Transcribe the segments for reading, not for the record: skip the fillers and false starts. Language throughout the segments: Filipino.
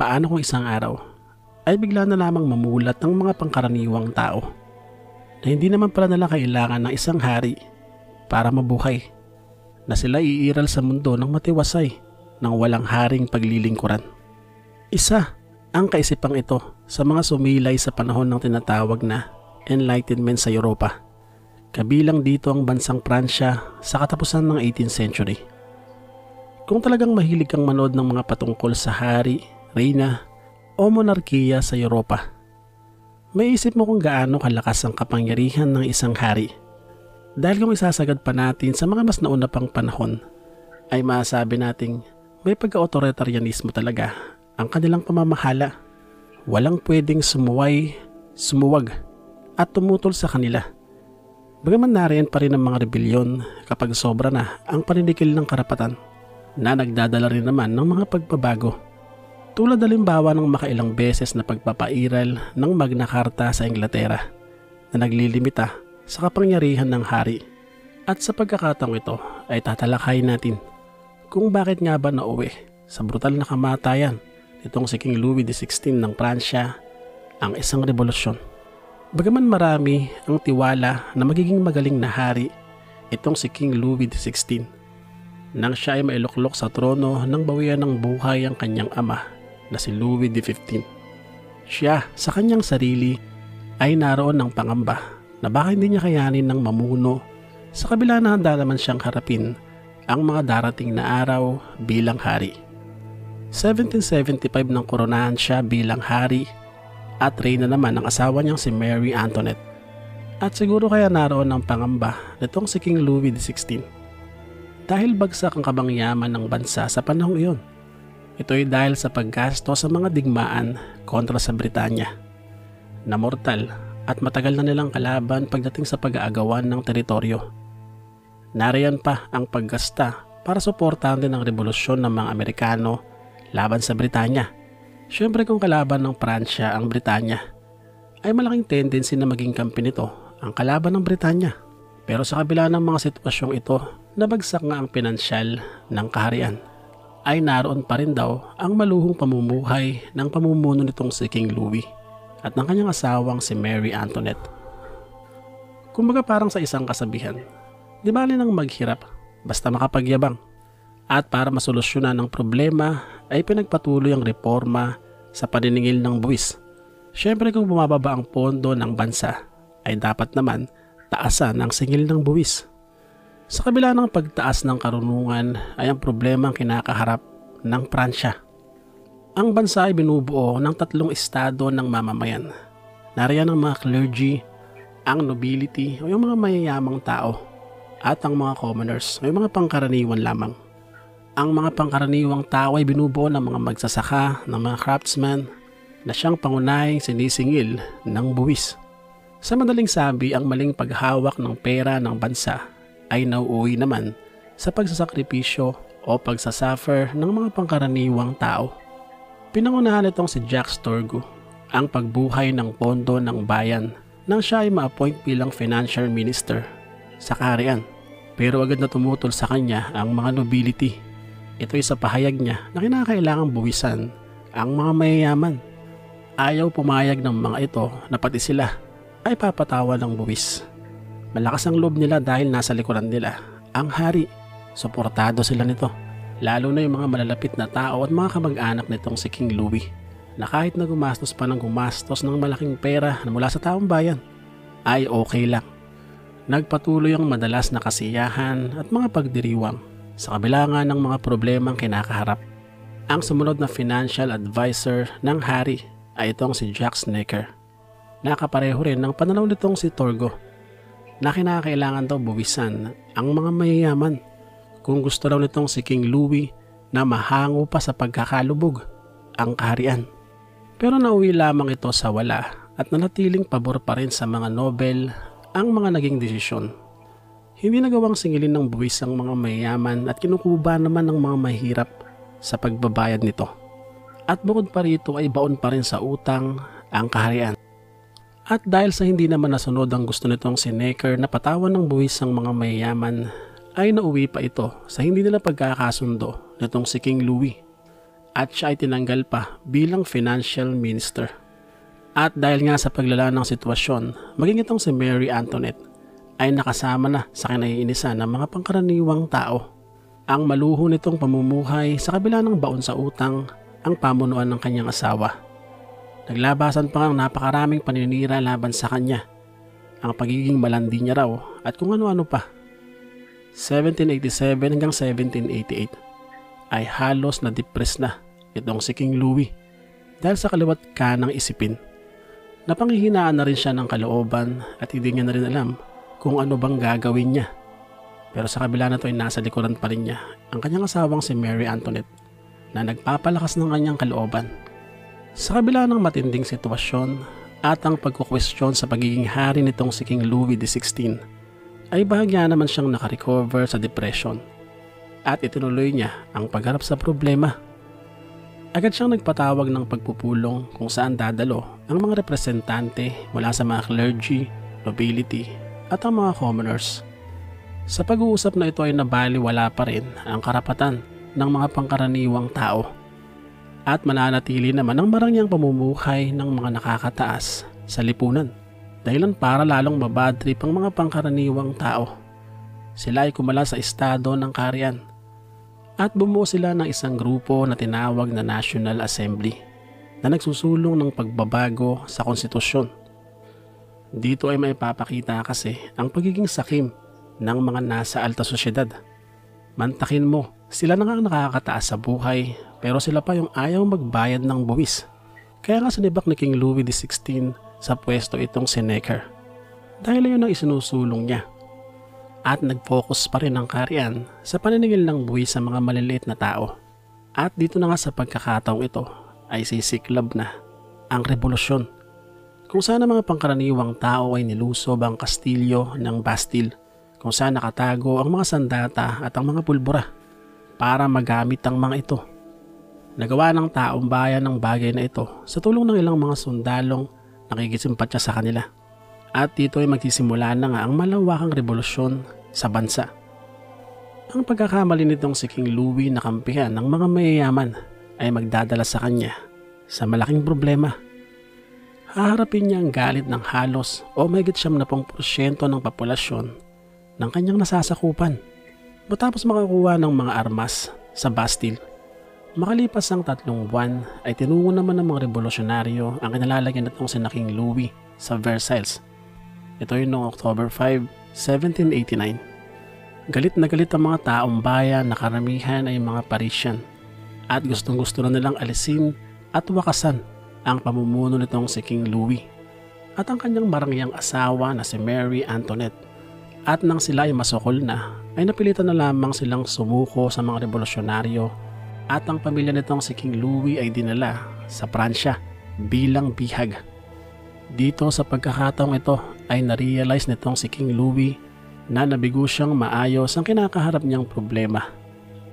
Paano kung isang araw ay bigla na lamang mamulat ng mga pangkaraniwang tao na hindi naman pala nila kailangan ng isang hari para mabuhay, na sila iiral sa mundo ng matiwasay ng walang haring paglilingkuran. Isa ang kaisipang ito sa mga sumilay sa panahon ng tinatawag na Enlightenment sa Europa. Kabilang dito ang bansang Pransya sa katapusan ng 18th century. Kung talagang mahilig kang manood ng mga patungkol sa hari, reyna o monarkiya sa Europa, may isip mo kung gaano kalakas ang kapangyarihan ng isang hari. Dahil kung isasagad pa natin sa mga mas nauna pang panahon, ay masasabi nating may pagka-authoritarianismo talaga ang kanilang pamamahala. Walang pwedeng sumuwag at tumutol sa kanila. Bagaman nariyan pa rin ang mga rebelyon kapag sobra na ang paninikil ng karapatan, na nagdadala rin naman ng mga pagbabago. Tulad halimbawa ng makailang beses na pagpapairal ng Magna Carta sa Inglaterra na naglilimita sa kapangyarihan ng hari. At sa pagkakataong ito ay tatalakayin natin kung bakit nga ba nauwi sa brutal na kamatayan nitong si King Louis XVI ng Pransya ang isang revolusyon. Bagaman marami ang tiwala na magiging magaling na hari itong si King Louis XVI, nang siya ay mailuklok sa trono nang bawian ng buhay ang kanyang ama na si Louis XV. Siya sa kanyang sarili ay naroon ng pangamba na baka hindi niya kayanin ng mamuno, sa kabila na handa naman siyang harapin ang mga darating na araw bilang hari. 1775 nang koronahan siya bilang hari at reyna naman ang asawa niyang si Mary Antoinette. At siguro kaya naroon ang pangamba nitong si King Louis XVI dahil bagsak ang kabangyaman ng bansa sa panahong iyon. Ito ay dahil sa paggasto sa mga digmaan kontra sa Britanya na mortal at matagal na nilang kalaban pagdating sa pag-aagawan ng teritoryo. Nariyan pa ang paggasta para suportahan din ang revolusyon ng mga Amerikano laban sa Britanya. Siyempre kung kalaban ng Pransya ang Britanya, ay malaking tendency na maging kampi nito ang kalaban ng Britanya. Pero sa kabila ng mga sitwasyong ito, nabagsak nga ang pinansyal ng kaharian, ay naroon pa rin daw ang maluhong pamumuhay ng pamumuno nitong si King Louis at ng kanyang asawang si Mary Antoinette. Kumbaga parang sa isang kasabihan, di bali nang maghirap basta makapagyabang. At para masolusyonan ang problema ay pinagpatuloy ang reforma sa paniningil ng buwis. Siyempre kung bumababa ang pondo ng bansa ay dapat naman taasan ang singil ng buwis. Sa kabila ng pagtaas ng karunungan ay ang problema ang kinakaharap ng Pransya. Ang bansa ay binubuo ng 3 estado ng mamamayan. Nariyan ang mga clergy, ang nobility o yung mga mayayamang tao, at ang mga commoners o yung mga pangkaraniwan lamang. Ang mga pangkaraniwang tao ay binubuo ng mga magsasaka, ng mga craftsmen na siyang pangunahing sinisingil ng buwis. Sa madaling sabi, ang maling paghawak ng pera ng bansa ay nauuwi naman sa pagsasakripisyo o pagsasuffer ng mga pangkaraniwang tao. Pinangunahan itong si Jacques Turgot ang pagbuhay ng pondo ng bayan nang siya ay ma-appoint bilang financial minister sa kaharian. Pero agad na tumutol sa kanya ang mga nobility. Ito ay sa pahayag niya na kinakailangang buwisan ang mga mayayaman. Ayaw pumayag ng mga ito na pati sila ay papatawan ng buwis. Malakas ang loob nila dahil nasa likuran nila ang hari. Suportado sila nito, lalo na yung mga malalapit na tao at mga kamag-anak nitong si King Louis, na kahit na gumastos pa ng gumastos ng malaking pera na mula sa taong bayan ay okay lang. Nagpatuloy ang madalas na kasiyahan at mga pagdiriwang sa kabila nga ng mga problemang kinakaharap. Ang sumunod na financial advisor ng hari ay itong si Jacques Necker. Nakapareho rin ng pananaw nitong si Turgot na kinakailangan daw buwisan ang mga mayayaman kung gusto daw nitong si King Louis na mahango pa sa pagkakalubog ang kaharian. Pero nauwi lamang ito sa wala at nanatiling pabor pa rin sa mga Nobel ang mga naging desisyon. Hindi nagawang singilin ng buwis ang mga mayayaman at kinukuba naman ng mga mahirap sa pagbabayad nito. At bukod pa rito ay baon pa rin sa utang ang kaharian. At dahil sa hindi naman nasunod ang gusto nitong si Necker na patawan ng buwis ang mga mayayaman, ay nauwi pa ito sa hindi nila pagkakasundo nitong si King Louis. at siya ay tinanggal pa bilang financial minister. At dahil nga sa paglala ng sitwasyon, maging itong si Mary Antoinette ay nakasama na sa kinaiinisan ng mga pangkaraniwang tao. Ang maluho nitong pamumuhay sa kabila ng baon sa utang ang pamunuan ng kanyang asawa. Naglabasan pa ang napakaraming paninira laban sa kanya, ang pagiging malandi niya raw at kung ano-ano pa. 1787 hanggang 1788 ay halos na-depress na itong si King Louis dahil sa kaliwat kanang isipin. Napanghihinaan na rin siya ng kalooban at hindi niya na rin alam kung ano bang gagawin niya. Pero sa kabila na ito ay nasa likuran pa rin niya ang kanyang asawang si Mary Antoinette na nagpapalakas ng kanyang kalooban. Sa kabila ng matinding sitwasyon at ang pagkukwestiyon sa pagiging hari nitong si King Louis XVI ay bahagya naman siyang nakarecover sa depression at itinuloy niya ang pagharap sa problema. Agad siyang nagpatawag ng pagpupulong kung saan dadalo ang mga representante mula sa mga clergy, nobility at ang mga commoners. Sa pag-uusap na ito ay nabaliwala pa rin ang karapatan ng mga pangkaraniwang tao at mananatili naman ang marangyang pamumuhay ng mga nakakataas sa lipunan, dahilan para lalong mabadtrip ang mga pangkaraniwang tao. Sila ay kumala sa estado ng kaharian at bumuo sila ng isang grupo na tinawag na National Assembly na nagsusulong ng pagbabago sa konstitusyon. Dito ay maipapakita kasi ang pagiging sakim ng mga nasa alta sosyedad. Mantakin mo, sila na nga ang nakakataas sa buhay pero sila pa yung ayaw magbayad ng buwis. Kaya nga sinibak ni King Louis XVI sa pwesto itong si Necker dahil yun ang isinusulong niya. At nag-focus pa rin ang kaharian sa paniningil ng buwis sa mga maliliit na tao. At dito na nga sa pagkakataong ito ay sisiklab na ang revolusyon kung saan ang mga pangkaraniwang tao ay nilusob ang kastilyo ng Bastille kung saan nakatago ang mga sandata at ang mga pulbura para magamit ang mga ito. Nagawa ng taong bayan ang bagay na ito sa tulong ng ilang mga sundalong nakikisimpatya sa kanila. At dito ay magsisimula na nga ang malawakang revolusyon sa bansa. Ang pagkakamali nitong si King Louis na kampihan ng mga mayayaman ay magdadala sa kanya sa malaking problema. Haharapin niya ang galit ng halos o mahigit 70% ng populasyon ng kanyang nasasakupan matapos makakuha ng mga armas sa Bastille. Makalipas ang 3 buwan ay tinungo naman ng mga revolusyonaryo ang kinalalagyan nitong si King Louis sa Versailles. Ito ay noong October 5, 1789. Galit na galit ang mga taong bayan na karamihan ay mga Parisian at gustong gusto na nilang alisin at wakasan ang pamumuno nitong si King Louis at ang kanyang marangyang asawa na si Mary Antoinette. At nang sila ay masukol na, ay napilitan na lamang silang sumuko sa mga revolusyonaryo at ang pamilya nitong si King Louis ay dinala sa Pransya bilang bihag. Dito sa pagkakataong ito ay narealize nitong si King Louis na nabigo siyang maayos ang kinakaharap niyang problema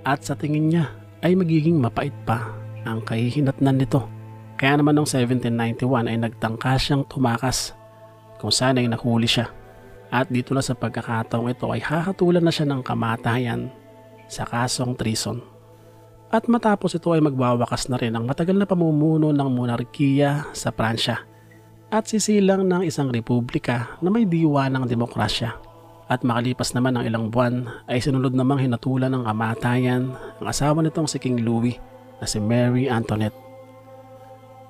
at sa tingin niya ay magiging mapait pa ang kahihinatnan nito. Kaya naman noong 1791 ay nagtangka siyang tumakas kung saan ay nahuli siya. At dito na sa pagkakataong ito ay hahatulan na siya ng kamatayan sa kasong treason. At matapos ito ay magwawakas na rin ang matagal na pamumuno ng monarkiya sa Pransya at sisilang ng isang republika na may diwa ng demokrasya. At makalipas naman ng ilang buwan ay sinunod namang hinatulan ng kamatayan ang asawa nitong si King Louis na si Mary Antoinette.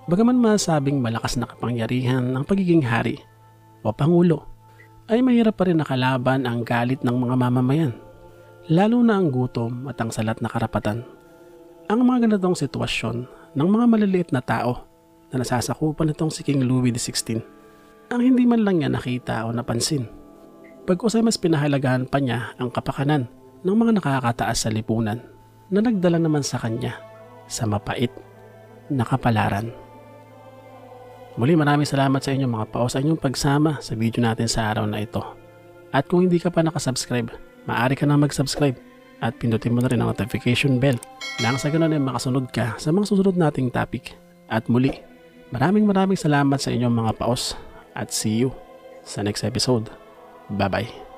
Bagaman masabing malakas na kapangyarihan ng pagiging hari o pangulo, ay mahirap pa rin nakalaban ang galit ng mga mamamayan, lalo na ang gutom at ang salat na karapatan. Ang mga ganitong sitwasyon ng mga maliliit na tao na nasasakupan nitong si King Louis XVI ang hindi man lang niya nakita o napansin. Pagkus ay mas pinahalagahan pa niya ang kapakanan ng mga nakakataas sa lipunan na nagdala naman sa kanya sa mapait na kapalaran. Muli maraming salamat sa inyo mga pao sa inyong pagsama sa video natin sa araw na ito. At kung hindi ka pa nakasubscribe, maaari ka na mag-subscribe at pindutin mo na rin ang notification bell nang sa ganun ay makasunod ka sa mga susunod nating topic. At muli, maraming salamat sa inyong mga paos at see you sa next episode. Bye bye.